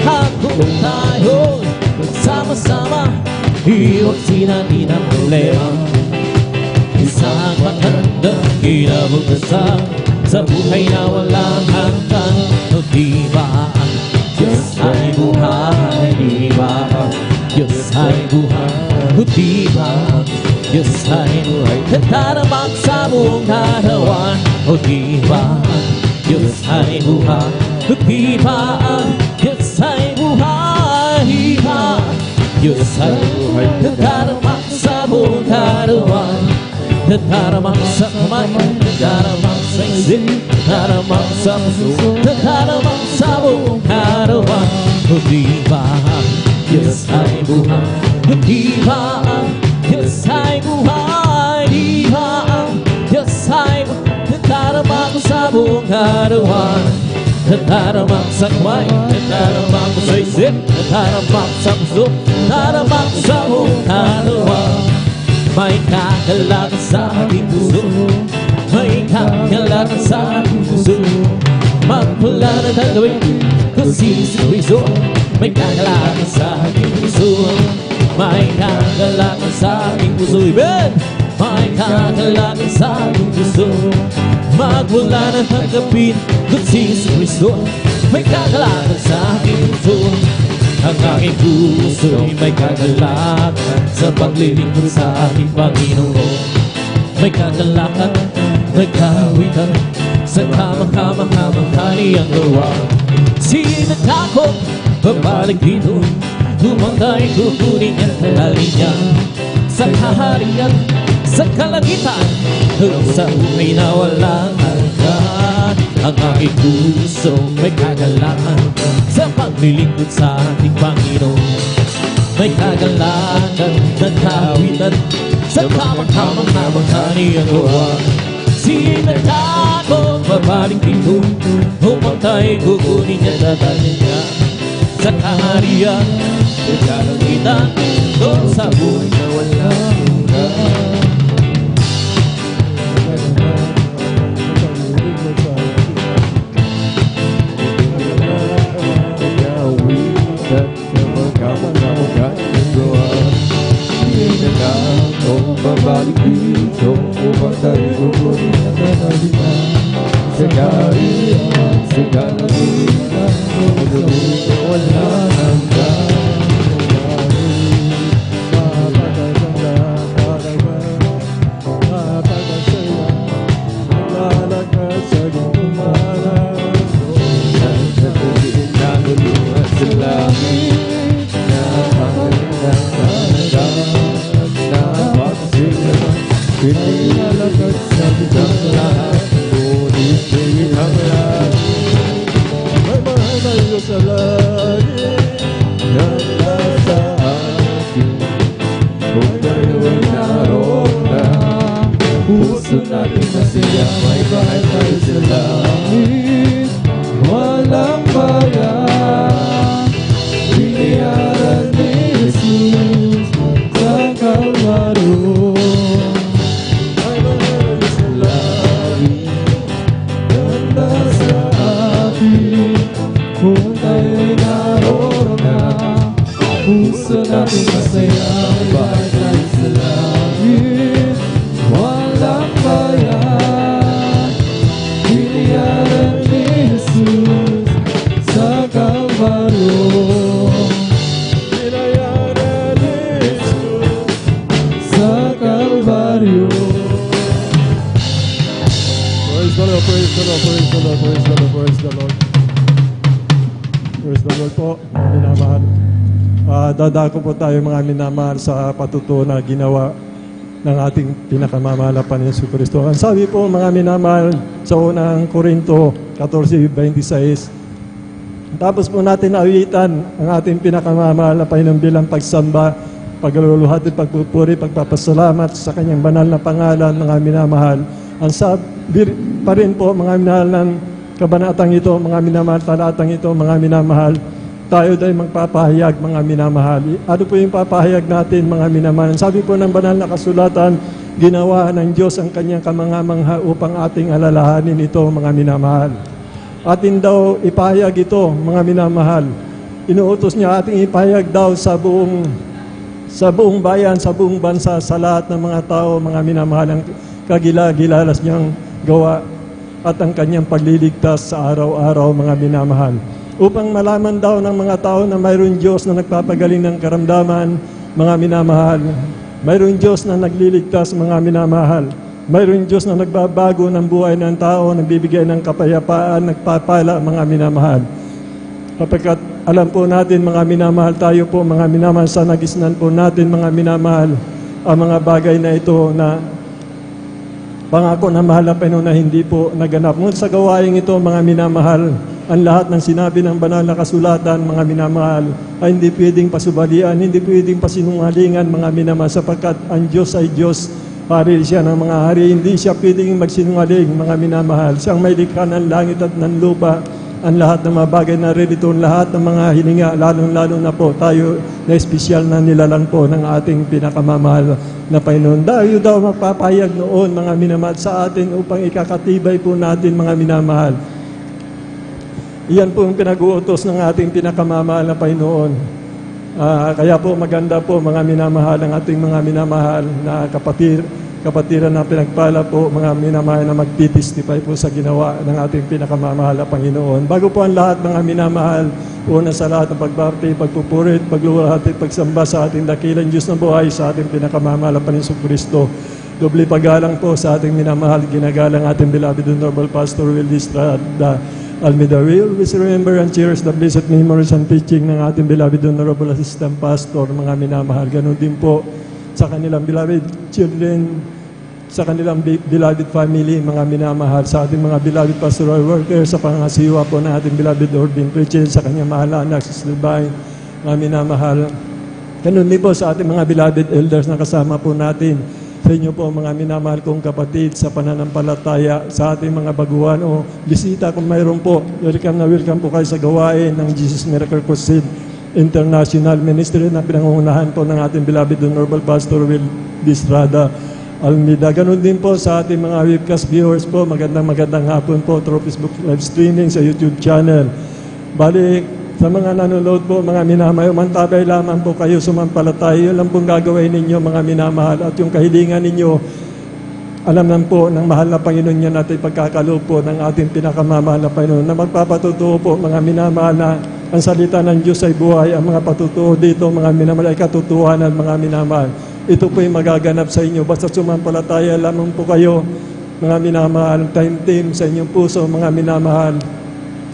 [SPEAKER 2] At kung tayo'y sama-sama, iwasin natin ang problema. Isang magandang kinabukasan sa buhay na walang hanggan. O di ba Diyos ay buhay, di ba Diyos ay buhay, o di ba Diyos ay buhay, nagtaramang sa buong katawan. O di ba Diyos ay buhay, o di ba Diyos ay buhay, di ba Diyos ay buhay, nagtaramang sa buong katawan. Nagtaramang sa kamay, nagtaramang sa isip, nagtaramang sa puso, nagtaramang sa buong katawan. O di ba Diyos ay buhay, o di ba Diyos ay buhay, di ba Diyos ay buhay, nagtaramang sa buong katawan. Nagtaramang sa kamay, nagtaramang sa isip, nagtaramang sa puso, nagtaramang sa buong katawan. May kakalakan sa aking puso, may kakalakan sa aking puso. Magmula na gagawin ko si Kristo, may kakalakan sa aking puso, may kakalakan sa aking puso. Amen! May kakalakan sa aking puso. Magmula na gagawin ko si Kristo, may kakalakan sa aking puso. Ang aking puso'y may kagalakan sa paglilingkod sa aking Panginoon. May kagalakan, may kawitan sa kamang-kamang-kamang niyang gawa. Sinagakot, babalik dito, humantay kukunin niya tanggalin niya. Sa kaharian, sa kalagitan, hanggang sa buhay na walang hanggan. Ang aking puso may kagalakan sa paglilingkod sa ating Panginoon. May kagalakan na kawitan sa kamang-kamang niyang gawa. Sinagakot, babalik dito, humantay kukunin niya tanggalin niya. Sa kaharian, sa kalagitan, doon sa buhay na walang hanggan.
[SPEAKER 1] Babalik dito, umantay kukunin na tanggalin. Sa kaharian, sa kalagitan, doon sa buhay na walang hanggan. Pinilalakas sa bidang lahat, ngunit tingin ang lahat. May mahal tayo sa langit, na nasa akin. Kung tayo'y naroon na, puso natin na siya. May mahal tayo sa langit, walang bayan. Biniyaran ni Jesus sa Kalbaryo. Kung tayo'y naroon na, puso natin masaya. May bahay tayo sa langit, walang bayan.
[SPEAKER 3] Praise the Lord, praise the Lord, praise the Lord, praise the Lord. Praise the Lord po, mga minamahal. Dadako po tayo mga minamahal sa patutuo na ginawa ng ating pinakamamahal na Panginoon Hesus Kristo. Ang sabi po mga minamahal sa unang Korinto 14:26, tapos po natin awitan ang ating pinakamamahal na Panginoon bilang pagsamba, pagluluhati, pagpupuri, pagpapasalamat sa kanyang banal na pangalan, mga minamahal. Ang sabi pa rin po mga minamahal ng kabanatang ito, mga minamahal, talatang ito, mga minamahal, tayo dahil magpapahayag, mga minamahal. Ano po yung papahayag natin, mga minamahal? Sabi po ng banal na kasulatan, ginawa ng Diyos ang kanyang kamangamangha upang ating alalahanin ito, mga minamahal. Atin daw ipahayag ito, mga minamahal. Inuutos niya ating ipahayag daw sa buong bayan, sa buong bansa, sa lahat ng mga tao, mga minamahal, ang kagila-gilalas niyang gawa at ang kanyang pagliligtas sa araw-araw, mga minamahal. Upang malaman daw ng mga tao na mayroon Diyos na nagpapagaling ng karamdaman, mga minamahal. Mayroon Diyos na nagliligtas, mga minamahal. Mayroon Diyos na nagbabago ng buhay ng tao, nagbibigay ng kapayapaan, nagpapala, mga minamahal. Kapagkat alam po natin, mga minamahal, tayo po, mga minamahal, sa nagisnan po natin, mga minamahal, ang mga bagay na ito na pangako na mahal na Panginoon na hindi po naganap. Ngunit sa gawaing ito, mga minamahal, ang lahat ng sinabi ng banal na kasulatan, mga minamahal, ay hindi pwedeng pasubalian, hindi pwedeng pasinungalingan, mga minamahal, sapagkat ang Diyos ay Diyos, hari siya ng mga hari, hindi siya pwedeng magsinungaling, mga minamahal. Siyang may likha ng langit at ng lupa, ang lahat ng mga bagay na rilito, lahat ng mga hininga, lalong-lalo na po tayo na espesyal na nilalang po ng ating pinakamamahal na Panginoon. Tayo daw magpapahayag noon, mga minamahal, sa atin upang ikakatibay po natin, mga minamahal. Iyan po ang pinag-uutos ng ating pinakamamahal na Panginoon. Kaya po maganda po, mga minamahal, ang ating mga minamahal na kapatiran na pinagpala po, mga minamahal, na magtitistify po sa ginawa ng ating pinakamamahal na Panginoon. Bago po ang lahat, mga minamahal, una sa lahat ng pagbati, pagpupurit, pagluluhati, pagsamba sa ating dakilang Diyos na buhay, sa ating pinakamamahal na Panginoon Kristo. Doble paggalang po sa ating minamahal, ginagalang ating beloved Honorable Pastor Will Estrada Almeida. We always remember and cherish the blessed memories and teaching ng ating beloved Honorable Assistant Pastor, mga minamahal. Ganun din po sa kanilang beloved children, sa kanilang beloved family, mga minamahal, sa ating mga beloved pastoral workers, sa pangasiwa po ng ating beloved ordained preacher, sa kanyang mahal anak, sa Slibay, mga minamahal. Ganun din po sa ating mga beloved elders na kasama po natin. Sa inyo po, mga minamahal kong kapatid, sa pananampalataya, sa ating mga baguhan o bisita kung mayroon po, welcome po kayo sa gawain ng Jesus Miracle Crusade International Ministry na pinangungunahan po ng ating beloved Honorable Pastor Will Estrada Almeida. Ganun din po sa ating mga webcast viewers po, magandang hapon po through Facebook live streaming sa YouTube channel. Balik, sa mga nanonood po, mga minamahal, mantabay lamang po kayo sumampalataya. Yun lang pong gagawin ninyo, mga minamahal. At yung kahilingan ninyo, alam lang po ng mahal na Panginoon yan at ipagkakaloob po ng ating pinakamamahal na Panginoon na magpapatutuo po, mga minamahal, na ang salita ng Diyos ay buhay. Ang mga patutuo dito, mga minamahal, ay katotohanan, mga minamahal. Ito po yung magaganap sa inyo. Basta sumampalataya lamang po kayo, mga minamahal, time sa inyong puso, mga minamahal,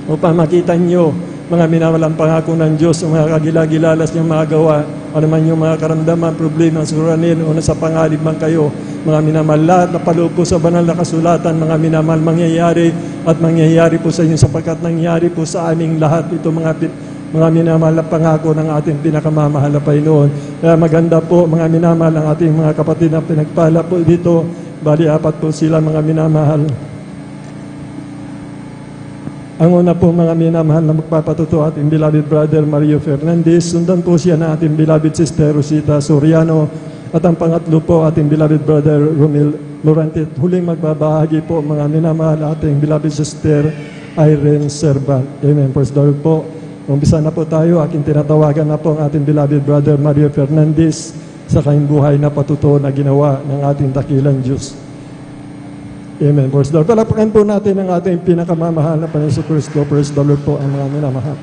[SPEAKER 3] upang makita nyo, mga minamahal, ang pangako ng Diyos, ang mga kagila-gilalas niyang mga gawa, ano man yung mga karamdaman, problema, suranin, o nasa pangalib man kayo, mga minamahal, lahat na paloob po sa banal na kasulatan, mga minamahal, mangyayari at mangyayari po sa inyo, sapagkat nangyayari po sa aming lahat ito, mga minamahal na pangako ng ating pinakamamahal na Panginoon. Kaya maganda po, mga minamahal, ang ating mga kapatid na pinagpala po dito, bali 4 po sila, mga minamahal. Ang una po, mga minamahal, na magpapatuto ating beloved brother Mario Fernandez. Sundan po siya na ating beloved sister Rosita Soriano. At ang pangatlo po, ating beloved brother Romel Lorente. Huling magbabahagi po, mga minamahal, ating beloved sister Irene Servan. Amen. Praise the Lord po. Umpisa na po tayo. Aking tinatawagan na po ang ating beloved brother Mario Fernandez sa kanyang buhay na patutuo na ginawa ng ating dakilang Diyos. Amen. Praise the Lord. Palakpakan po natin ang ating pinakamamahal na Panginoon Kristo. Praise the Lord po, ang mga minamahal.